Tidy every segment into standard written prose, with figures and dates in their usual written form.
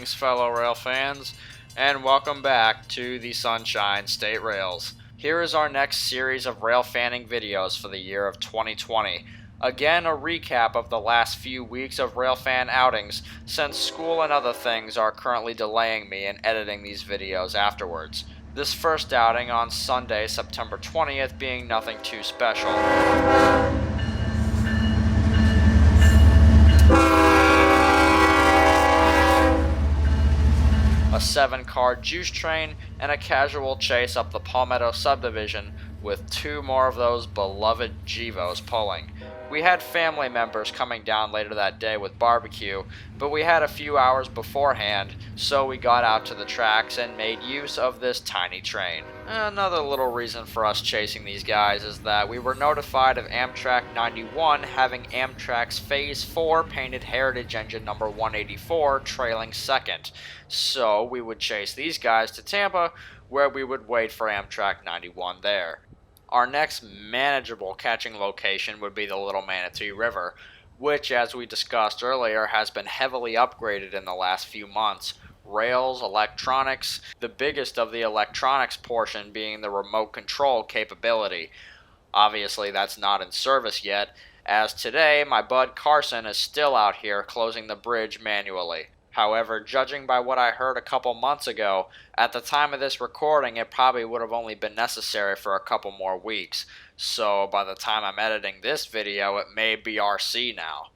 Greetings, fellow rail fans, and welcome back to the Sunshine State Rails. Here is our next series of rail fanning videos for the year of 2020. Again, a recap of the last few weeks of railfan outings, since school and other things are currently delaying me in editing these videos afterwards. This first outing on Sunday, September 20th being nothing too special. A 7-car juice train, and a casual chase up the Palmetto subdivision with 2 more of those beloved Gevos pulling. We had family members coming down later that day with barbecue, but we had a few hours beforehand, so we got out to the tracks and made use of this tiny train. Another little reason for us chasing these guys is that we were notified of Amtrak 91 having Amtrak's Phase 4 painted Heritage Engine number 184 trailing second, so we would chase these guys to Tampa, where we would wait for Amtrak 91 there. Our next manageable catching location would be the Little Manatee River, which, as we discussed earlier, has been heavily upgraded in the last few months. Rails, electronics, the biggest of the electronics portion being the remote control capability. Obviously, that's not in service yet, as today my bud Carson is still out here closing the bridge manually. However, judging by what I heard a couple months ago, at the time of this recording it probably would have only been necessary for a couple more weeks, so by the time I'm editing this video it may be RC now.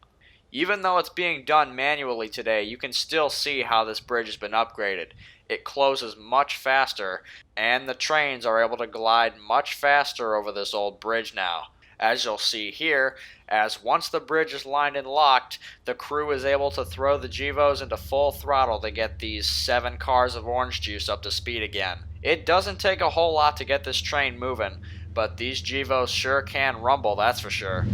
Even though it's being done manually today, you can still see how this bridge has been upgraded. It closes much faster, and the trains are able to glide much faster over this old bridge now. As you'll see here, as once the bridge is lined and locked, the crew is able to throw the Gevos into full throttle to get these 7 cars of orange juice up to speed again. It doesn't take a whole lot to get this train moving, but these Gevos sure can rumble, that's for sure.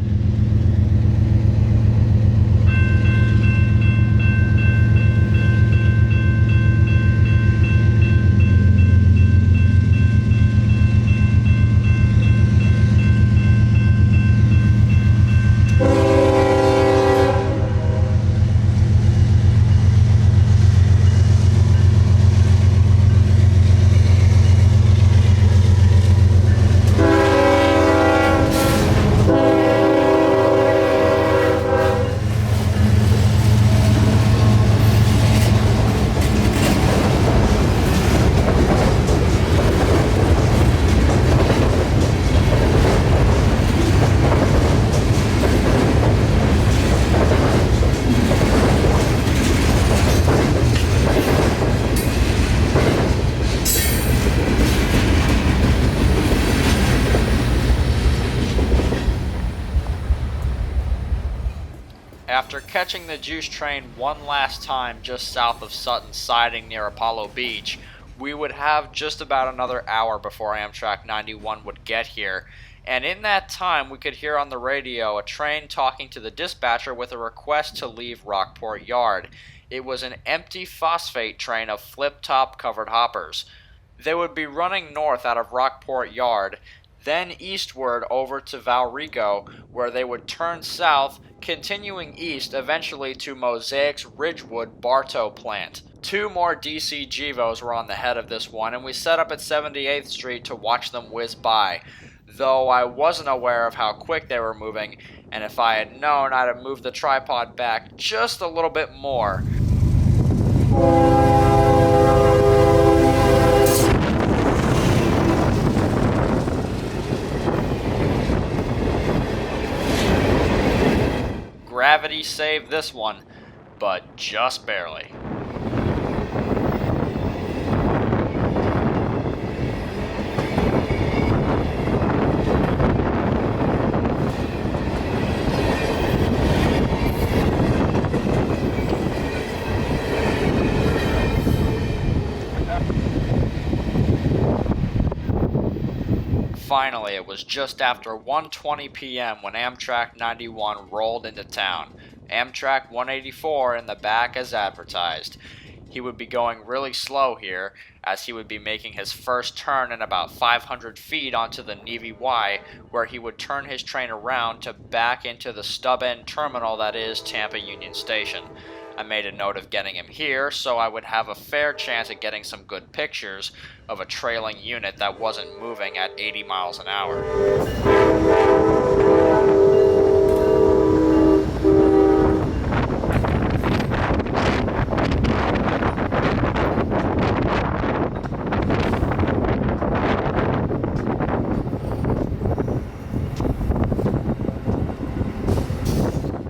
After catching the juice train one last time just south of Sutton Siding near Apollo Beach, we would have just about another hour before Amtrak 91 would get here, and in that time we could hear on the radio a train talking to the dispatcher with a request to leave Rockport Yard. It was an empty phosphate train of flip-top covered hoppers. They would be running north out of Rockport Yard, then eastward over to Valrico, where they would turn south, continuing east eventually to Mosaic's Ridgewood Bartow plant. 2 more DC Gevos were on the head of this one, and we set up at 78th Street to watch them whiz by, though I wasn't aware of how quick they were moving, and if I had known I'd have moved the tripod back just a little bit more. Gravity saved this one, but just barely. Finally, it was just after 1:20 p.m. when Amtrak 91 rolled into town. Amtrak 184 in the back as advertised. He would be going really slow here, as he would be making his first turn in about 500 feet onto the Navy Y, where he would turn his train around to back into the stub-end terminal that is Tampa Union Station. I made a note of getting him here so I would have a fair chance at getting some good pictures of a trailing unit that wasn't moving at 80 miles an hour.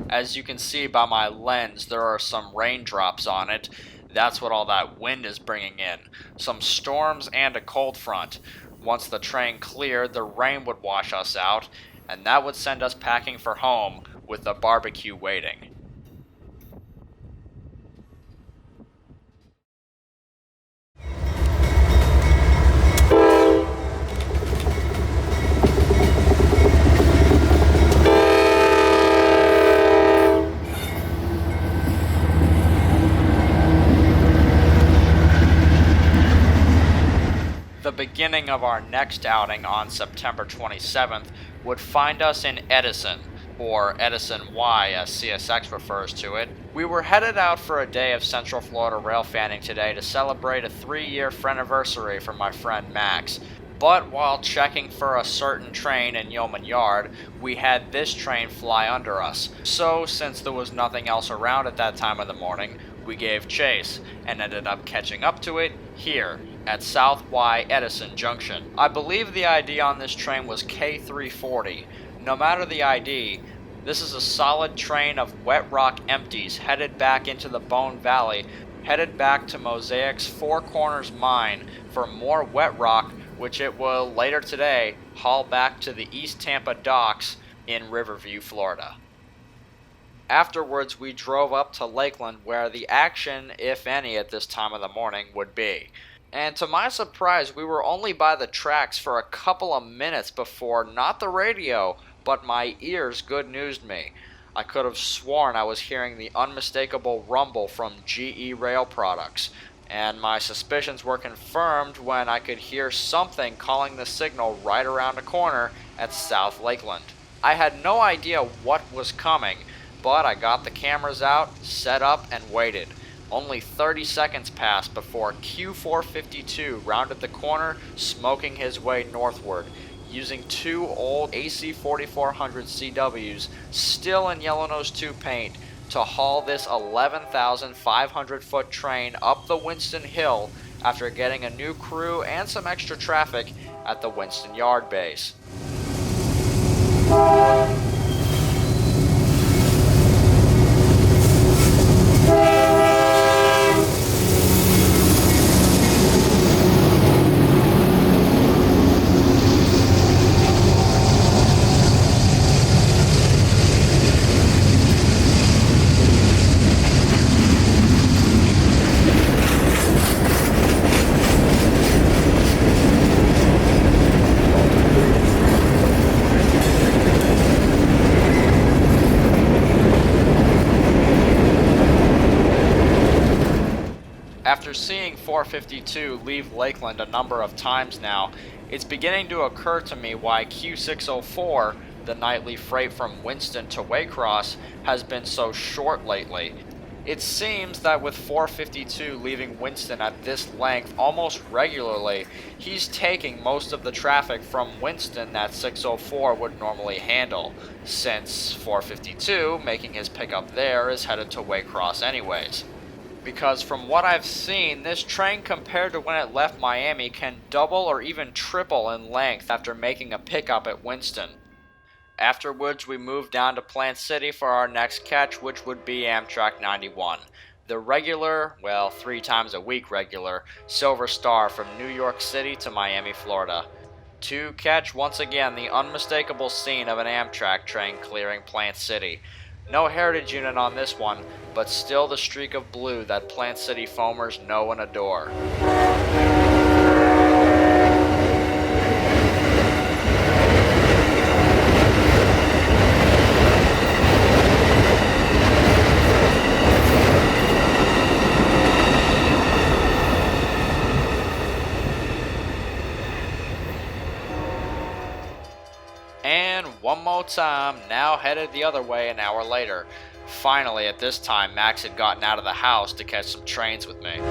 As you can see by my lens, there are some raindrops on it. That's what all that wind is bringing in. Some storms and a cold front. Once the train cleared, the rain would wash us out, and that would send us packing for home with the barbecue waiting. The beginning of our next outing on September 27th would find us in Edison, or Edison Y as CSX refers to it. We were headed out for a day of Central Florida railfanning today to celebrate a 3-year friendiversary for my friend Max. But while checking for a certain train in Yeoman Yard, we had this train fly under us. So, since there was nothing else around at that time of the morning, we gave chase, and ended up catching up to it here, at South Y Edison Junction. I believe the ID on this train was K340. No matter the ID, this is a solid train of wet rock empties headed back into the Bone Valley, headed back to Mosaic's Four Corners mine for more wet rock, which it will later today haul back to the East Tampa docks in Riverview, Florida. Afterwards, we drove up to Lakeland, where the action, if any, at this time of the morning would be. And to my surprise, we were only by the tracks for a couple of minutes before not the radio, but my ears good newsed me. I could have sworn I was hearing the unmistakable rumble from GE Rail Products, and my suspicions were confirmed when I could hear something calling the signal right around the corner at South Lakeland. I had no idea what was coming, but I got the cameras out, set up, and waited. Only 30 seconds passed before Q452 rounded the corner, smoking his way northward, using 2 old AC 4400 CWs still in Yellow Nose 2 paint to haul this 11,500 foot train up the Winston Hill after getting a new crew and some extra traffic at the Winston Yard base. After seeing 452 leave Lakeland a number of times now, it's beginning to occur to me why Q604, the nightly freight from Winston to Waycross, has been so short lately. It seems that with 452 leaving Winston at this length almost regularly, he's taking most of the traffic from Winston that 604 would normally handle, since 452, making his pickup there, is headed to Waycross anyways. Because from what I've seen, this train compared to when it left Miami can double or even triple in length after making a pickup at Winston. Afterwards, we moved down to Plant City for our next catch, which would be Amtrak 91. The regular, well, 3 times a week regular, Silver Star from New York City to Miami, Florida. To catch once again the unmistakable scene of an Amtrak train clearing Plant City. No heritage unit on this one, but still the streak of blue that Plant City foamers know and adore. And one more time, now headed the other way an hour later. Finally, at this time, Max had gotten out of the house to catch some trains with me.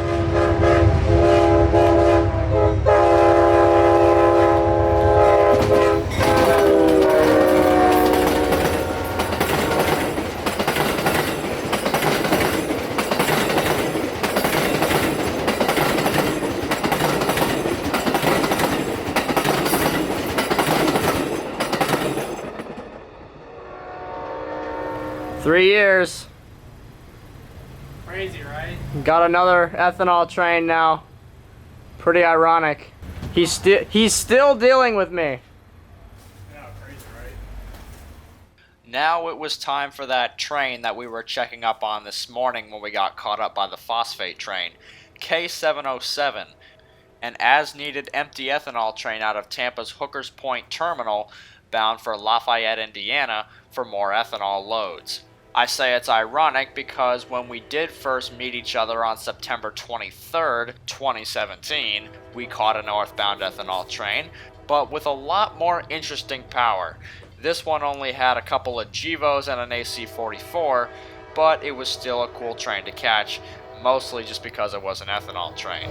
Three years. Crazy, right? Got another ethanol train now. Pretty ironic. He's still dealing with me. Yeah, crazy, right? Now it was time for that train that we were checking up on this morning when we got caught up by the phosphate train, K707, an as-needed empty ethanol train out of Tampa's Hookers Point terminal bound for Lafayette, Indiana for more ethanol loads. I say it's ironic because when we did first meet each other on September 23rd, 2017, we caught a northbound ethanol train, but with a lot more interesting power. This one only had a couple of GEVOs and an AC-44, but it was still a cool train to catch, mostly just because it was an ethanol train.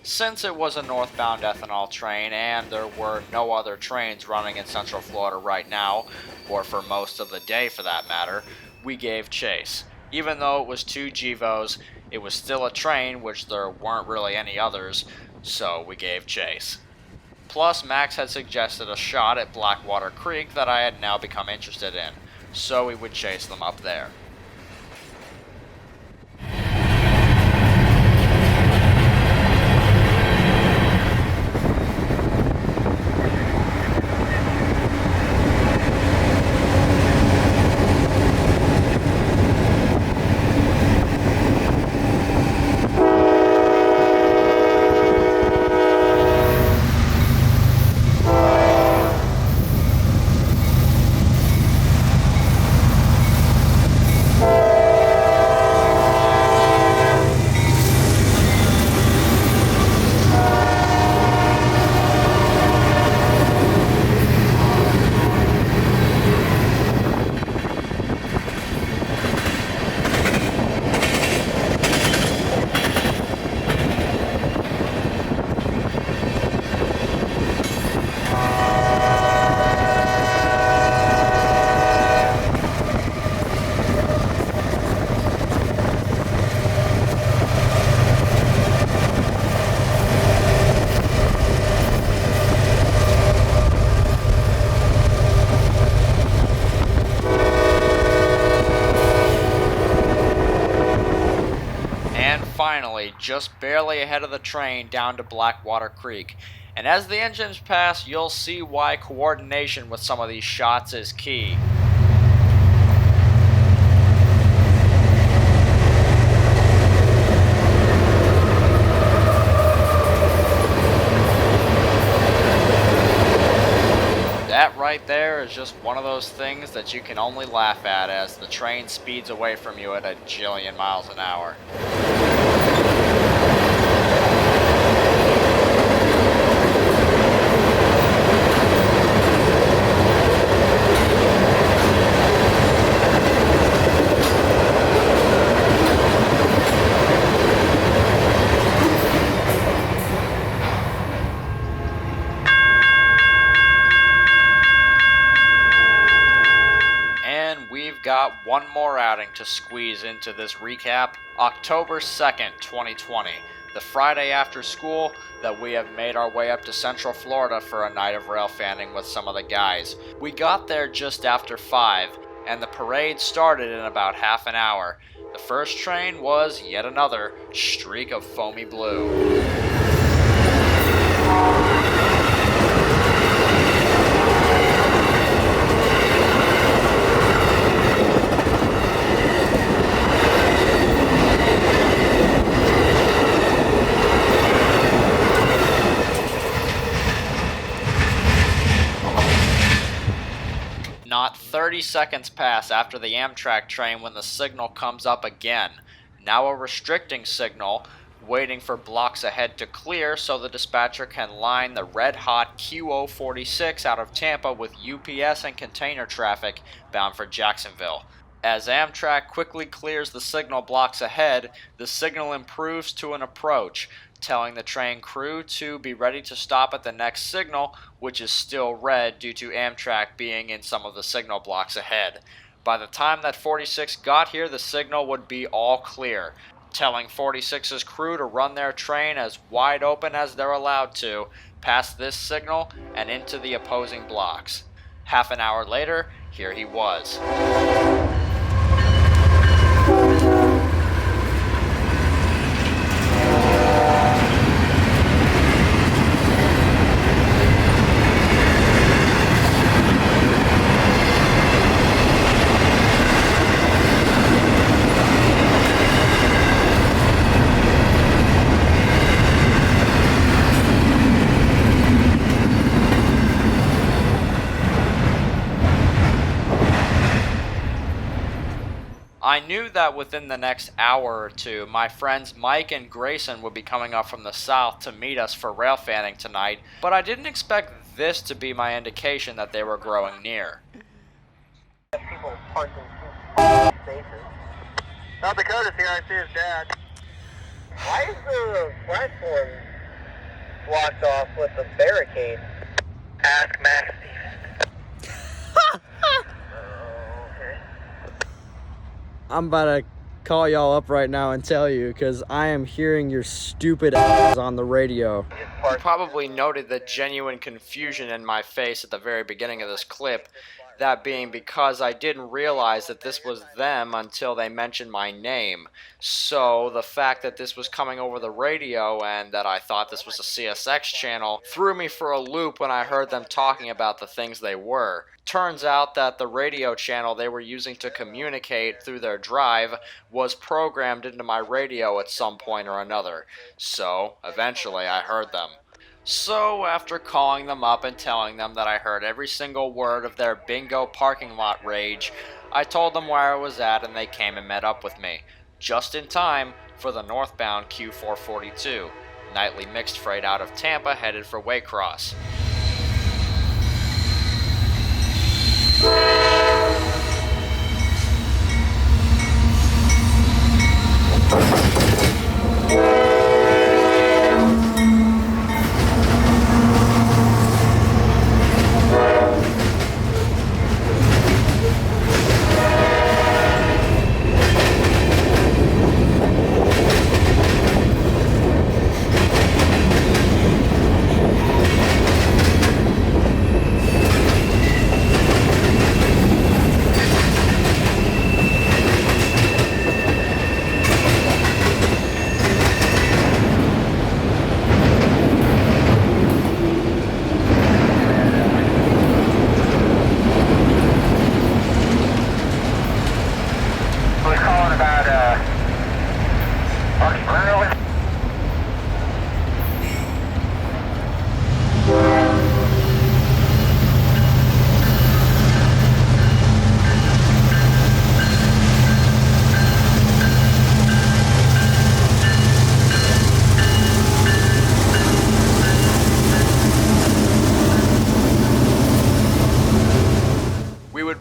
Since it was a northbound ethanol train and there were no other trains running in Central Florida right now, or for most of the day for that matter, we gave chase. Even though it was two GEVOs, it was still a train, which there weren't really any others, so we gave chase. Plus, Max had suggested a shot at Blackwater Creek that I had now become interested in, so we would chase them up there. Finally, just barely ahead of the train down to Blackwater Creek. And as the engines pass, you'll see why coordination with some of these shots is key. That right there is just one of those things that you can only laugh at as the train speeds away from you at a jillion miles an hour. Got one more outing to squeeze into this recap. October 2nd, 2020, the Friday after school that we have made our way up to Central Florida for a night of railfanning with some of the guys. We got there just after 5, and the parade started in about half an hour. The first train was yet another streak of foamy blue. 30 seconds pass after the Amtrak train when the signal comes up again. Now a restricting signal, waiting for blocks ahead to clear so the dispatcher can line the red-hot Q046 out of Tampa with UPS and container traffic bound for Jacksonville. As Amtrak quickly clears the signal blocks ahead, the signal improves to an approach, telling the train crew to be ready to stop at the next signal, which is still red due to Amtrak being in some of the signal blocks ahead. By the time that 46 got here, the signal would be all clear, telling 46's crew to run their train as wide open as they're allowed to, past this signal and into the opposing blocks. Half an hour later, here he was. I knew that within the next hour or two, my friends Mike and Grayson would be coming up from the south to meet us for railfanning tonight, but I didn't expect this to be my indication that they were growing near. People parked in spaces. South Dakota's here, I see his dad. Why is the platform blocked off with a barricade? Ask Max Stevens. Okay. I'm about to call y'all up right now and tell you, because I am hearing your stupid ass on the radio. You probably noted the genuine confusion in my face at the very beginning of this clip, that being because I didn't realize that this was them until they mentioned my name. So the fact that this was coming over the radio and that I thought this was a CSX channel threw me for a loop when I heard them talking about the things they were. Turns out that the radio channel they were using to communicate through their drive was programmed into my radio at some point or another. So eventually I heard them. So, after calling them up and telling them that I heard every single word of their bingo parking lot rage, I told them where I was at and they came and met up with me, just in time for the northbound Q442, nightly mixed freight out of Tampa headed for Waycross.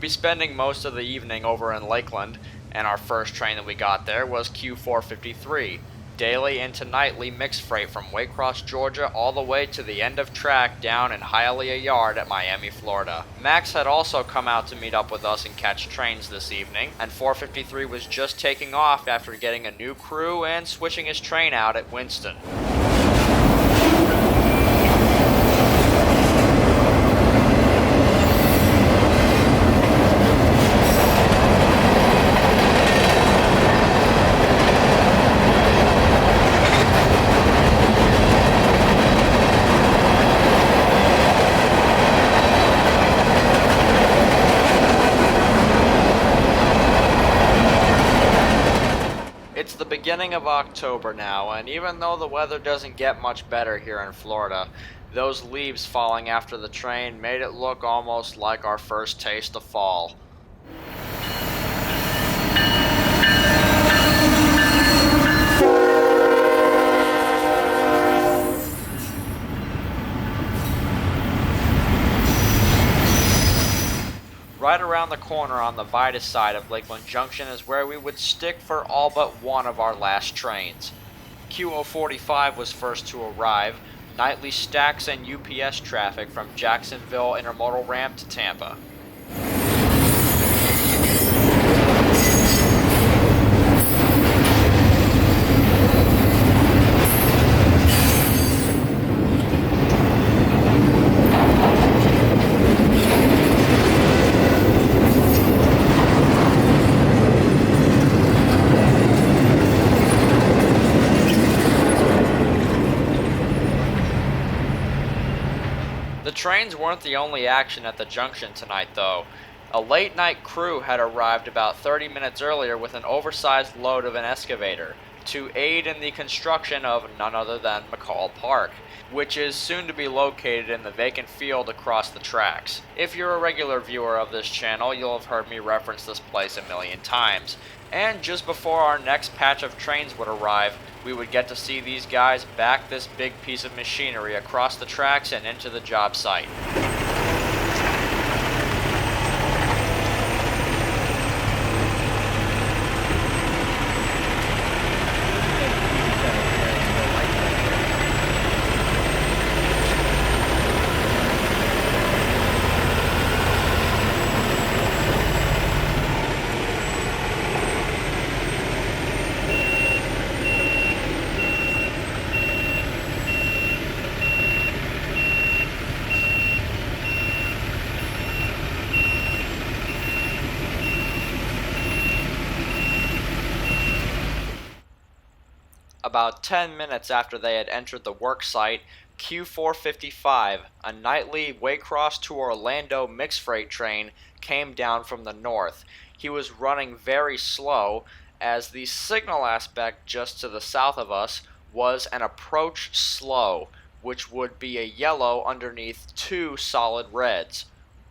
Spending most of the evening over in Lakeland, and our first train that we got there was Q453, daily into nightly mixed freight from Waycross, Georgia all the way to the end of track down in Hialeah Yard at Miami, Florida. Max had also come out to meet up with us and catch trains this evening, and 453 was just taking off after getting a new crew and switching his train out at Winston. Beginning of October now, and even though the weather doesn't get much better here in Florida, those leaves falling after the train made it look almost like our first taste of fall. right around the corner on the Vitus side of Lakeland Junction is where we would stick for all but one of our last trains. Q045 was first to arrive, nightly stacks and UPS traffic from Jacksonville Intermodal Ramp to Tampa. The trains weren't the only action at the junction tonight, though. A late-night crew had arrived about 30 minutes earlier with an oversized load of an excavator to aid in the construction of none other than McCall Park, which is soon to be located in the vacant field across the tracks. If you're a regular viewer of this channel, you'll have heard me reference this place a million times. And just before our next patch of trains would arrive, we would get to see these guys back this big piece of machinery across the tracks and into the job site. About 10 minutes after they had entered the work site, Q455, a nightly Waycross to Orlando mixed freight train, came down from the north. He was running very slow, as the signal aspect just to the south of us was an approach slow, which would be a yellow underneath two solid reds,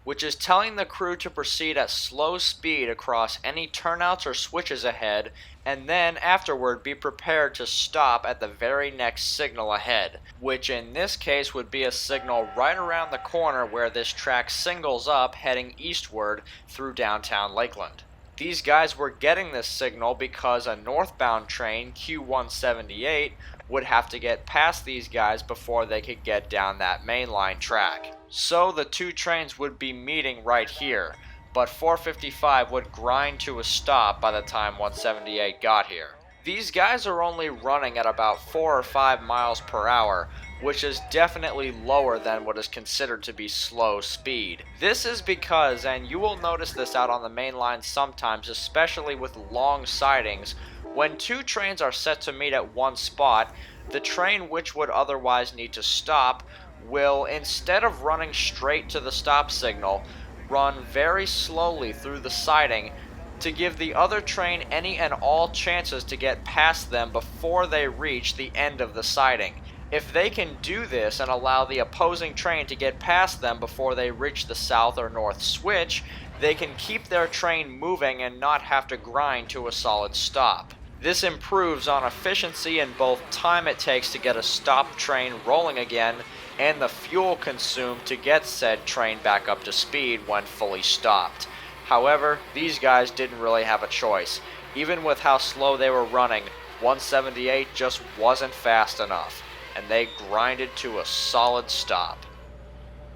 which is telling the crew to proceed at slow speed across any turnouts or switches ahead, and then afterward be prepared to stop at the very next signal ahead, which in this case would be a signal right around the corner where this track singles up heading eastward through downtown Lakeland. These guys were getting this signal because a northbound train, Q178, would have to get past these guys before they could get down that mainline track. So the two trains would be meeting right here, but 455 would grind to a stop by the time 178 got here. These guys are only running at about 4 or 5 miles per hour, which is definitely lower than what is considered to be slow speed. This is because, and you will notice this out on the main line sometimes, especially with long sidings, when two trains are set to meet at one spot, the train which would otherwise need to stop will, instead of running straight to the stop signal, run very slowly through the siding to give the other train any and all chances to get past them before they reach the end of the siding. If they can do this and allow the opposing train to get past them before they reach the south or north switch, they can keep their train moving and not have to grind to a solid stop. This improves on efficiency in both time it takes to get a stopped train rolling again and the fuel consumed to get said train back up to speed when fully stopped. However, these guys didn't really have a choice. Even with how slow they were running, 178 just wasn't fast enough, and they grinded to a solid stop.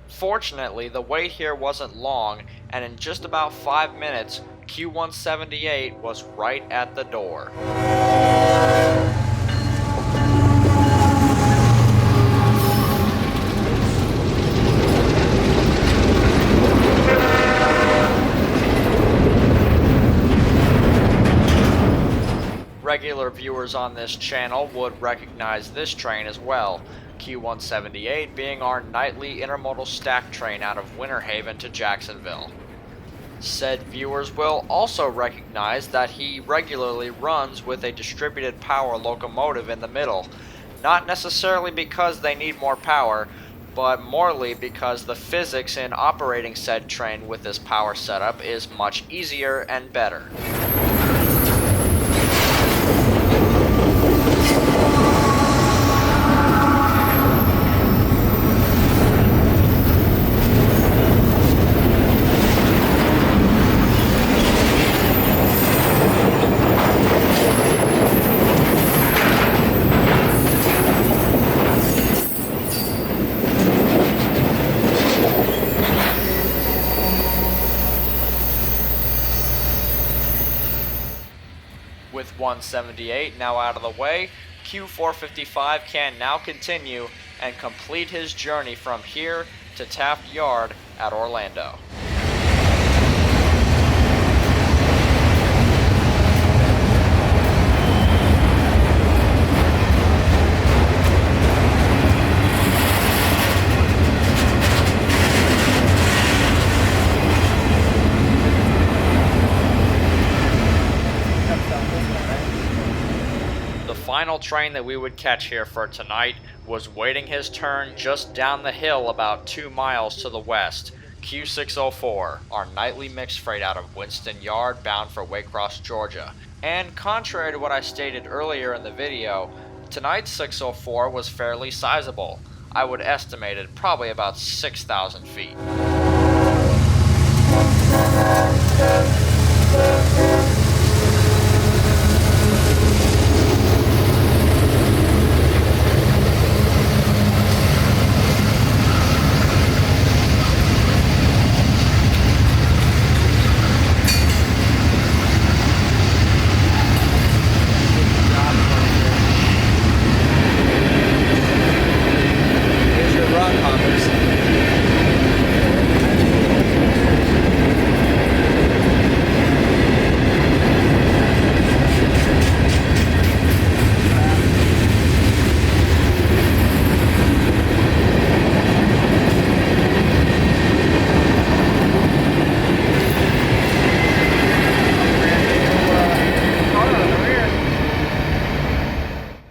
Fortunately, the wait here wasn't long, and in just about 5 minutes, Q178 was right at the door. Regular viewers on this channel would recognize this train as well, Q178 being our nightly intermodal stack train out of Winter Haven to Jacksonville. Said viewers will also recognize that he regularly runs with a distributed power locomotive in the middle, not necessarily because they need more power, but morely because the physics in operating said train with this power setup is much easier and better. 178 now out of the way, Q455 can now continue and complete his journey from here to Taft Yard at Orlando. The final train that we would catch here for tonight was waiting his turn just down the hill about 2 miles to the west. Q604, our nightly mixed freight out of Winston Yard bound for Waycross, Georgia. And contrary to what I stated earlier in the video, tonight's 604 was fairly sizable. I would estimate it probably about 6,000 feet.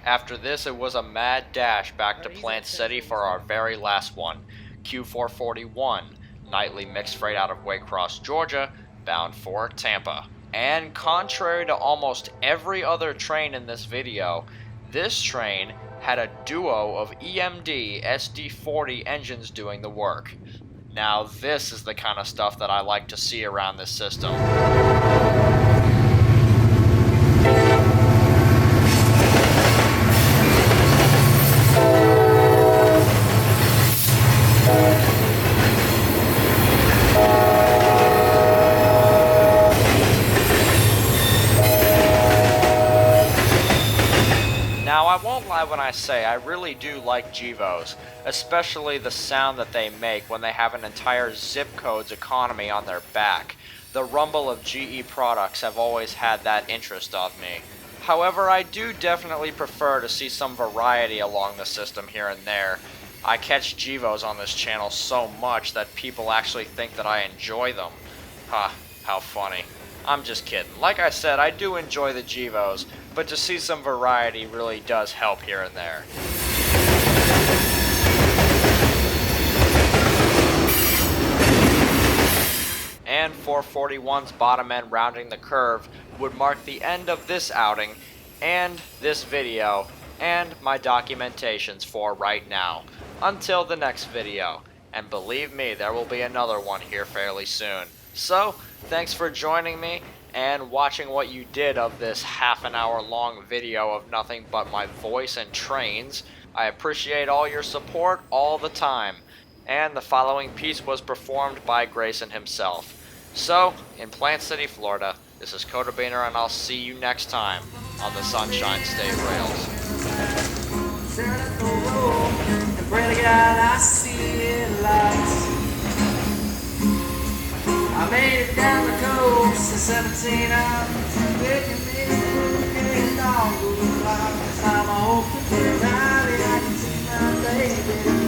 After this, it was a mad dash back to Plant City for our very last one, Q441, nightly mixed freight out of Waycross, Georgia, bound for Tampa. And contrary to almost every other train in this video, this train had a duo of EMD SD40 engines doing the work. Now this is the kind of stuff that I like to see around this system. Now, I won't lie when I say I really do like Gevos, especially the sound that they make when they have an entire zip code's economy on their back. The rumble of GE products have always had that interest of me. However, I do definitely prefer to see some variety along the system here and there. I catch Gevos on this channel so much that people actually think that I enjoy them. Ha, how funny. I'm just kidding. Like I said, I do enjoy the Gevos, but to see some variety really does help here and there. And 441's bottom end rounding the curve would mark the end of this outing, and this video, and my documentations for right now. Until the next video, and believe me, there will be another one here fairly soon. So, thanks for joining me and watching what you did of this half-an-hour long video of nothing but my voice and trains. I appreciate all your support all the time. And the following piece was performed by Grayson himself. So, in Plant City, Florida, this is Kotabeaner, and I'll see you next time on the Sunshine State Rails. I made it down the coast at 17. I'm making me a dog. This time I hope to be rowdy. I can see my baby.